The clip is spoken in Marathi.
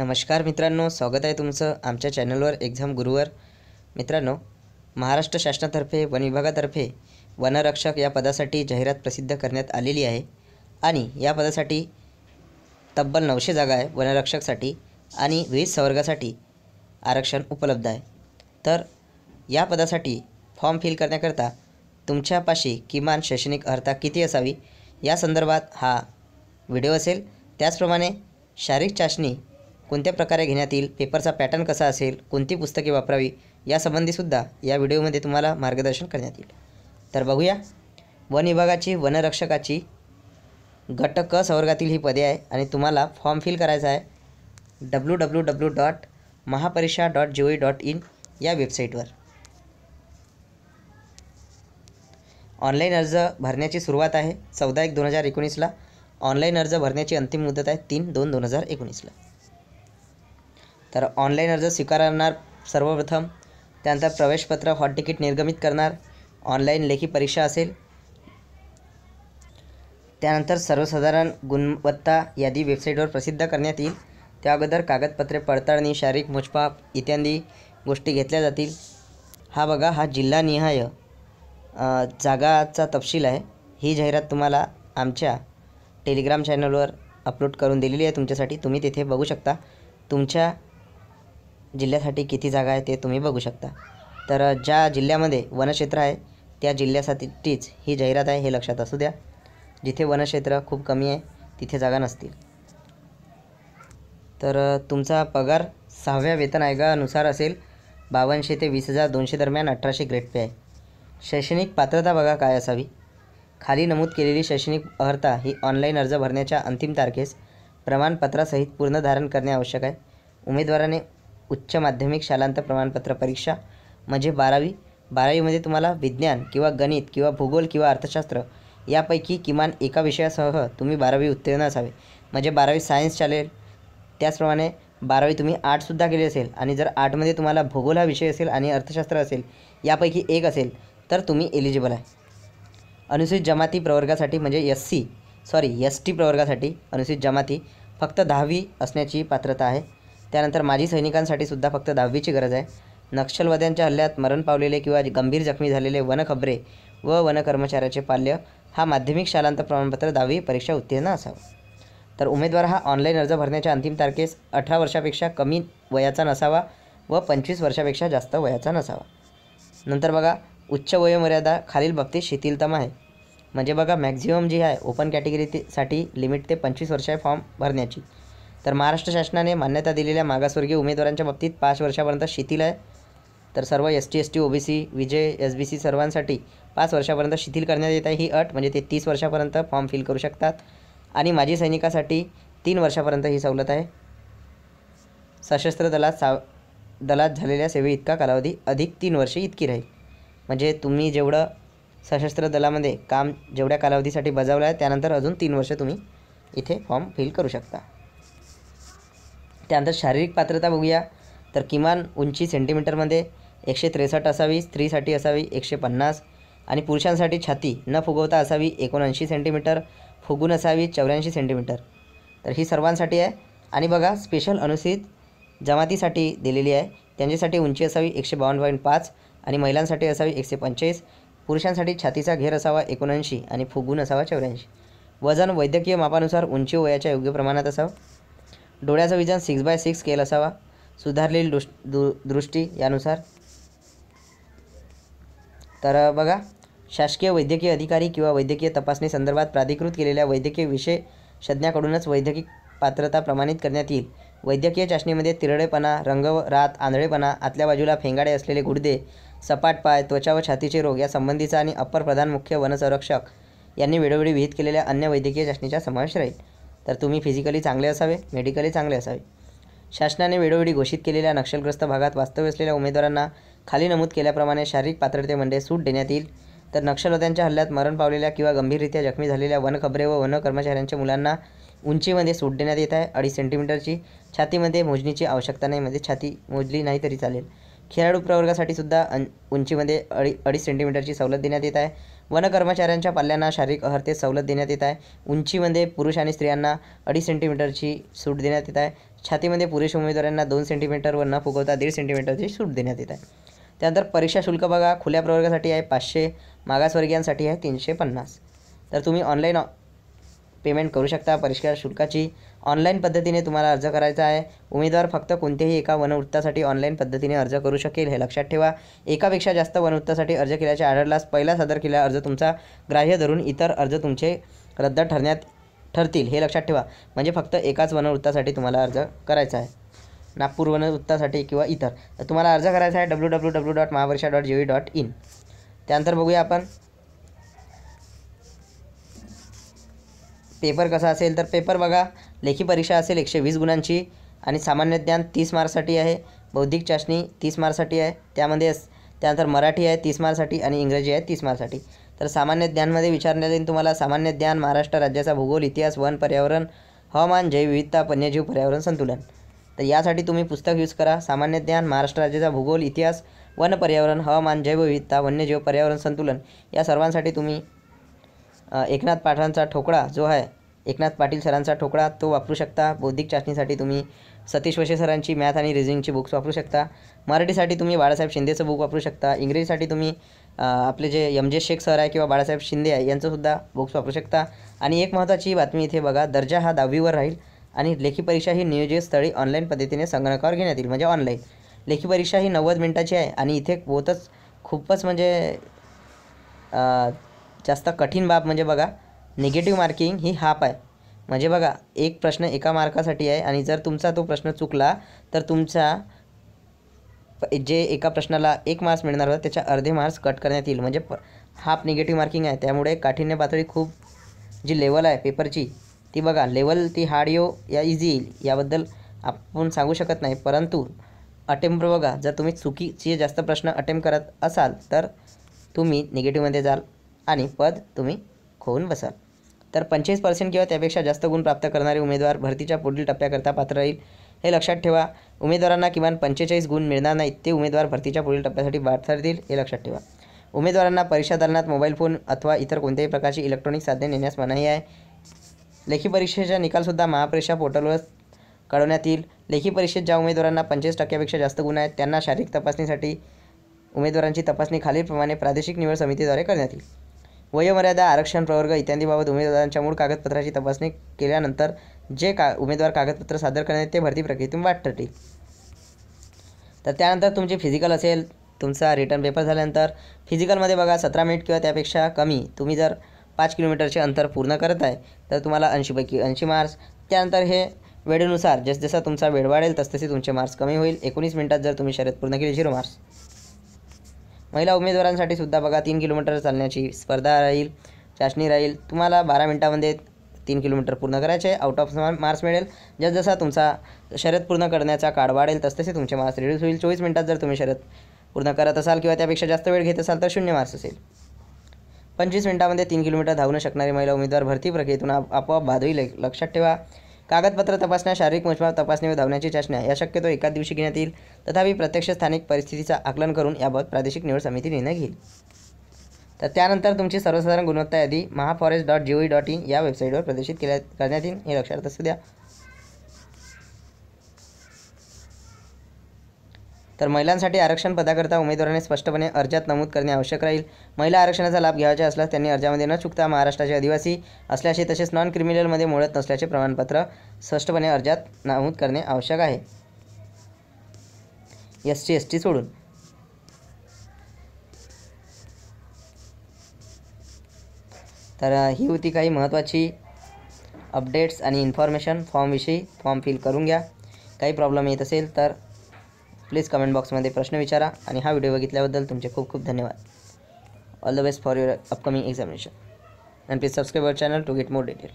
नमस्कार मित्रांनो, स्वागत आहे तुमचं आमच्या चॅनलवर एक्झाम गुरुवर. मित्रांनो, महाराष्ट्र शासनातर्फे वन विभागातर्फे वनरक्षक या पदासाठी जाहिरात प्रसिद्ध करण्यात आलेली आहे आणि या पदासाठी तब्बल 900 जागा आहे वनरक्षकसाठी आणि विविध संवर्गासाठी आरक्षण उपलब्ध आहे. तर या पदासाठी फॉर्म फिल करण्याकरता तुमच्यापाशी किमान शैक्षणिक अर्हता किती असावी या संदर्भात हा व्हिडिओ असेल. त्याचप्रमाणे शारीरिक चाचणी कोणत्या प्रकारे घेण्यात येईल, पेपरचा पॅटर्न कसा असेल, कोणती पुस्तके वापरावी यासंबंधीसुद्धा या व्हिडिओमध्ये तुम्हाला मार्गदर्शन करण्यात येईल. तर बघूया. वन विभागाची वनरक्षकाची गट क संवर्गातील ही पदे आहे आणि तुम्हाला फॉर्म फिल करायचा आहे www.mahapariksha.gov.in या वेबसाईटवर. ऑनलाईन अर्ज भरण्याची सुरुवात आहे 14/1/2019ला. ऑनलाईन अर्ज भरण्याची अंतिम मुदत आहे 3/2/2019ला. तर ऑनलाईन अर्ज स्वीकारणार सर्वप्रथम, त्यानंतर प्रवेशपत्र हॉल तिकीट निर्गमित करणार, ऑनलाईन लेखी परीक्षा असेल, त्यानंतर सर्वसाधारण गुणवत्ता यादी वेबसाईटवर प्रसिद्ध करण्यात येईल. त्या अगोदर कागदपत्रे पडताळणी, शारीरिक मोजमाप इत्यादी गोष्टी घेतल्या जातील. हा बघा, हा जिल्हानिहाय जागाचा तपशील आहे. ही जाहिरात तुम्हाला आमच्या टेलिग्राम चॅनलवर अपलोड करून दिलेली आहे तुमच्यासाठी. तुम्ही तिथे बघू शकता तुमच्या जिल्ह्यासाठी किती जागा आहे ते तुम्ही बघू शकता. तर ज्या जिल्ह्यामध्ये वनक्षेत्र आहे त्या जिल्ह्यासाठीच ही जाहिरात आहे, हे लक्षात असू द्या. जिथे वनक्षेत्र खूप कमी आहे तिथे जागा नसतील. तर तुमचा पगार 6व्या वेतन आयोगानुसार असेल. 5200 ते 20,200 दरम्यान 1800 ग्रेड पे आहे. शैक्षणिक पात्रता बघा काय असावी. खाली नमूद केलेली शैक्षणिक अर्हता ही ऑनलाईन अर्ज भरण्याच्या अंतिम तारखेस प्रमाणपत्रासहित पूर्ण धारण करणे आवश्यक आहे. उमेदवाराने उच्च माध्यमिक शालांत प्रमाणपत्र परीक्षा म्हणजे 12वीमध्ये तुम्हाला विज्ञान किंवा गणित किंवा भूगोल किंवा अर्थशास्त्र यापैकी किमान एका विषयासह तुम्ही 12वी उत्तीर्ण असावे. म्हणजे 12वी सायन्स चालेल. त्याचप्रमाणे 12वी तुम्ही आर्टसुद्धा केली असेल आणि जर आर्टमध्ये तुम्हाला भूगोल हा विषय असेल आणि अर्थशास्त्र असेल यापैकी एक असेल तर तुम्ही एलिजिबल आहे. अनुसूचित जमाती प्रवर्गासाठी म्हणजे ST प्रवर्गासाठी अनुसूचित जमाती फक्त 10वी असण्याची पात्रता आहे. त्यानंतर माजी सैनिकांसाठी सुद्धा फक्त 10वीची गरज आहे. नक्षलवाद्यांच्या हल्ल्यात मरण पावलेले किंवा गंभीर जखमी झालेले वनखबरे व वनकर्मचाऱ्याचे पाल्य हा माध्यमिक शालांत प्रमाणपत्र 10वी परीक्षा उत्तीर्ण असावा. तर उमेदवार हा ऑनलाईन अर्ज भरण्याच्या अंतिम तारखेस 18 वर्षापेक्षा कमी वयाचा नसावा व 25 वर्षापेक्षा जास्त वयाचा नसावा. नंतर बघा, उच्च वयोमर्यादा खालील बाबतीत शिथिलतम आहे. म्हणजे बघा, मॅक्झिमम जी आहे ओपन कॅटेगरीसाठी लिमिट ते 25 वर्ष आहे फॉर्म भरण्याची. तर महाराष्ट्र शासनाने मान्यता दिलेल्या मागासवर्गीय उमेदवारांच्या बाबतीत 5 वर्षापर्यंत शिथिल आहे. तर सर्व ST, ST, OBC, विजय, SBC सर्वांसाठी 5 वर्षापर्यंत शिथिल करण्यात येत आहे ही अट. म्हणजे ते 30 वर्षापर्यंत फॉर्म फिल करू शकतात. आणि माजी सैनिकासाठी 3 वर्षापर्यंत ही सवलत आहे. सशस्त्र दलात झालेल्या सेवेइतका कालावधी अधिक 3 वर्षे इतकी राहील. म्हणजे तुम्ही जेवढं सशस्त्र दलामध्ये काम जेवढ्या कालावधीसाठी बजावलं आहे त्यानंतर अजून 3 वर्ष तुम्ही इथे फॉर्म फिल करू शकता. त्यानंतर शारीरिक पात्रता बघूया. तर किमान उंची सेंटीमीटरमध्ये 163 असावी, स्त्रीसाठी असावी 150 आणि पुरुषांसाठी छाती न फुगवता असावी 79 सेंटीमीटर, फुगून असावी 84 सेंटीमीटर. तर ही सर्वांसाठी आहे. आणि बघा, स्पेशल अनुसूचित जमातीसाठी दिलेली आहे. त्यांच्यासाठी उंची असावी 152.5 आणि महिलांसाठी असावी 145. पुरुषांसाठी छातीचा घेर असावा 79 आणि फुगून असावा 84. वजन वैद्यकीय मापानुसार उंची वयाच्या योग्य प्रमाणात असावं. डोळ्याचं विजन 6/6 स्केल असावा. सुधारलेली दृष्टी यानुसार. तर बघा, शासकीय वैद्यकीय अधिकारी किंवा वैद्यकीय तपासणी संदर्भात प्राधिकृत केलेल्या वैद्यकीय विशेषज्ञाकडूनच वैद्यकीय पात्रता प्रमाणित करण्यात येईल. वैद्यकीय चाचणीमध्ये तिरडेपणा, रंगरात, आंधळेपणा, आतल्या बाजूला फेंगाडे असलेले गुडघे, सपाट पाय, त्वचा व छातीचे रोग या संबंधीचा आणि अप्पर प्रधान मुख्य वनसंरक्षक यांनी वेळोवेळी विहित केलेल्या अन्य वैद्यकीय चाचणीचा समावेश राहील. तर तुम्ही फिजिकली चांगले असावे, मेडिकली चांगले असावे. शासनाने वेळोवेळी घोषित केलेल्या नक्षलग्रस्त भागात वास्तव्य असलेल्या उमेदवारांना खाली नमूद केल्याप्रमाणे शारीरिक पात्रतेमध्ये सूट देण्यात येईल. तर नक्षलवाद्यांच्या हल्ल्यात मरण पावलेल्या किंवा गंभीररित्या जखमी झालेल्या वनखबरे व वनकर्मचाऱ्यांच्या मुलांना उंचीमध्ये सूट देण्यात येत आहे 2.5 सेंटीमीटरची. छातीमध्ये मोजणीची आवश्यकता नाही, म्हणजे छाती मोजली नाही तरी चालेल. खेळाडू प्रवर्गासाठी सुद्धा उंचीमध्ये 2.5 सेंटीमीटरची सवलत देण्यात येत आहे. वन कर्मचाऱ्यांच्या पाल्यांना शारीरिक अहर्तेस सवलत देण्यात येत आहे. उंचीमध्ये पुरुष आणि स्त्रियांना 2.5 सेंटीमीटरची सूट देण्यात येत आहे. छातीमध्ये पुरुष उमेदवारांना 2 सेंटीमीटर व न फुगवता 1.5 सेंटीमीटरची सूट देण्यात येत आहे. त्यानंतर परीक्षा शुल्क बघा, खुल्या प्रवर्गासाठी आहे 500, मागासवर्गीयांसाठी आहे 350. तर तुम्ही ऑनलाईन पेमेंट करू शकता. परीक्षा शुल्काची ऑनलाईन पद्धतीने तुम्हाला अर्ज करायचा आहे. उमेदवार फक्त कोणत्याही एका वनवृत्तासाठी ऑनलाईन पद्धतीने अर्ज करू शकेल, हे लक्षात ठेवा. एकापेक्षा जास्त वनवृत्तासाठी अर्ज केल्याचे आढळल्यास पहिला सादर केलेला अर्ज तुमचा ग्राह्य धरून इतर अर्ज तुमचे रद्द ठरतील, हे लक्षात ठेवा. म्हणजे फक्त एकाच वनवृत्तासाठी तुम्हाला अर्ज करायचा आहे, नागपूर वनवृत्तासाठी किंवा इतर. तर तुम्हाला अर्ज करायचा आहे www.महापरीक्षा.gov.in. त्यानंतर बघूया आपण पेपर कसा असेल. तर पेपर बघा, लेखी परीक्षा असेल 120 गुणांची आणि सामान्य ज्ञान 30 मार्क्ससाठी आहे. बौद्धिक चाचणी 30 मार्क्ससाठी आहे. त्यानंतर मराठी आहे 30 मार्क्ससाठी आणि इंग्रजी आहे 30 मार्क्ससाठी. तर सामान्य ज्ञानमध्ये विचारण्यात येईल तुम्हाला सामान्य ज्ञान, महाराष्ट्र राज्याचा भूगोल, इतिहास, वन, पर्यावरण, हवामान, जैवविविधता, वन्यजीव, पर्यावरण संतुलन. तर यासाठी तुम्ही पुस्तक यूज करा. सामान्य ज्ञान, महाराष्ट्र राज्याचा भूगोल, इतिहास, वन, पर्यावरण, हवामान, जैवविविधता, वन्यजीव, पर्यावरण संतुलन या सर्वांसाठी तुम्ही एकनाथ पाटलांचा ठोकळा जो आहे, एकनाथ पाटील सरांचा ठोकळा तो वापरू शकता. बौद्धिक चाचणीसाठी तुम्ही सतीश वशे सरांची मॅथ आणि रिझनिंगची बुक्स वापरू शकता. मराठीसाठी तुम्ही बाळासाहेब शिंदेचं बुक वापरू शकता. इंग्रजीसाठी तुम्ही आपले जे MJ शेख सर आहे किंवा बाळासाहेब शिंदे आहे यांचंसुद्धा बुक्स वापरू शकता. आणि एक महत्त्वाची बातमी इथे बघा, दर्जा हा 10वीवर राहील आणि लेखी परीक्षा ही नियोजित स्थळी ऑनलाईन पद्धतीने संगणकावर घेण्यात येईल, म्हणजे ऑनलाईन. लेखी परीक्षा ही 90 मिनिटाची आहे आणि इथे खूपच म्हणजे जास्त कठीण बाब म्हणजे बघा, निगेटिव्ह मार्किंग ही हाफ आहे. म्हणजे बघा, एक प्रश्न एका मार्कासाठी आहे आणि जर तुमचा तो प्रश्न चुकला तर तुमचा जे एका प्रश्नाला 1 मार्क्स मिळणार होता त्याच्या अर्धे मार्क्स कट करण्यात येईल, म्हणजे हाफ निगेटिव्ह मार्किंग आहे. त्यामुळे काठिण्य पातळी खूप जी लेवल आहे पेपरची ती बघा, लेवल ती हार्ड या इझी येईल याबद्दल आपण सांगू शकत नाही. परंतु अटेम्प्ट बघा, जर तुम्ही चुकीचे जास्त प्रश्न अटेम्प्ट करत असाल तर तुम्ही निगेटिव्हमध्ये जाल आणि पद तुम्ही खोवून बसाल. तर 25% किंवा त्यापेक्षा जास्त गुण प्राप्त करणारे उमेदवार भरतीच्या पुढील टप्प्याकरता पात्र राहील, हे लक्षात ठेवा. उमेदवारांना किमान 45 गुण मिळणार नाहीत ते उमेदवार भरतीच्या पुढील टप्प्यासाठी पात्र ठरतील, हे लक्षात ठेवा. उमेदवारांना परीक्षा दालनात मोबाईल फोन अथवा इतर कोणत्याही प्रकारची इलेक्ट्रॉनिक साधने नेण्यास मनाई आहे. लेखी परीक्षेचा निकालसुद्धा महापरीक्षा पोर्टलवर कळवण्यात येईल. लेखी परीक्षेत ज्या उमेदवारांना 25% जास्त गुण आहेत त्यांना शारीरिक तपासणीसाठी उमेदवारांची तपासणी खालीलप्रमाणे प्रादेशिक निवड समितीद्वारे करण्यात येईल. वयोमर्यादा, आरक्षण, प्रवर्ग इत्यादीबाबत उमेदवारांच्या मूळ कागदपत्राची तपासणी केल्यानंतर जे उमेदवार कागदपत्र सादर करण्यात ते भरती प्रक्रियेतून बाद ठरतील. तर त्यानंतर तुमची फिजिकल असेल, तुमचा रिटर्न पेपर झाल्यानंतर फिजिकलमध्ये बघा 17 मिनिट किंवा त्यापेक्षा कमी तुम्ही जर 5 किलोमीटरचे अंतर पूर्ण करत आहे तर तुम्हाला 80पैकी 80 मार्क्स. त्यानंतर हे वेळेनुसार जसजसा तुमचा वेळ वाढेल तसतसे तुमचे मार्क्स कमी होईल. 19 मिनिटात जर तुम्ही शर्यत पूर्ण केली 0 मार्क्स. महिला उमेदवारांसाठी सुद्धा बघा 3 किलोमीटर चालण्याची स्पर्धा राहील, चाचणी राहील. तुम्हाला 12 मिनिटांमध्ये 3 किलोमीटर पूर्ण करायचे, आउट ऑफ मार्क्स मिळेल. जसजसा तुमचा शर्यत पूर्ण करण्याचा काळ वाढेल तसतसे तुमचे मार्क्स रिड्यूस होईल. 24 मिनिटात जर तुम्ही शर्यत पूर्ण करत असाल किंवा त्यापेक्षा जास्त वेळ घेत असाल तर 0 मार्क्स असेल. 25 मिनिटांमध्ये 3 किलोमीटर धावू शकणारी महिला उमेदवार भरती प्रक्रियेतून आपोआप बाद होईल, लक्षात ठेवा. कागदपत्र तपासण्या, शारीरिक मोजमाप तपासणी व धावण्याची चाचण्या या शक्यतो एकाच दिवशी घेण्यात येईल. तथापि प्रत्यक्ष स्थानिक परिस्थितीचा आकलन करून याबाबत प्रादेशिक निवड समिती निर्णय घेईल. तर त्यानंतर तुमची सर्वसाधारण गुणवत्ता यादी mahaforest.gov.in या वेबसाईटवर प्रदर्शित करण्यात येईल, हे लक्षात असू द्या. तर महिलांसाठी आरक्षण पदाकरता उमेदवारांनी स्पष्टपणे अर्जात नमूद करणे आवश्यक राहील. महिला आरक्षणाचा लाभ घ्यायचा असल्यास त्यांनी अर्जामध्ये न चुकता महाराष्ट्राचे आदिवासी असल्याचे तसेच नॉन क्रिमिनलमध्ये मोडत नसल्याचे प्रमाणपत्र स्पष्टपणे अर्जात नमूद करणे आवश्यक आहे, SC ST सोडून. तर ही होती काही महत्त्वाची अपडेट्स आणि इन्फॉर्मेशन फॉर्मविषयी. फॉर्म फिल करून घ्या. काही प्रॉब्लेम येत असेल तर प्लीज कमेंट बॉक्समध्ये प्रश्न विचारा आणि हा व्हिडिओ बघितल्याबद्दल तुमचे खूप खूप धन्यवाद. All the best for your upcoming examination and please subscribe our channel to get more detail.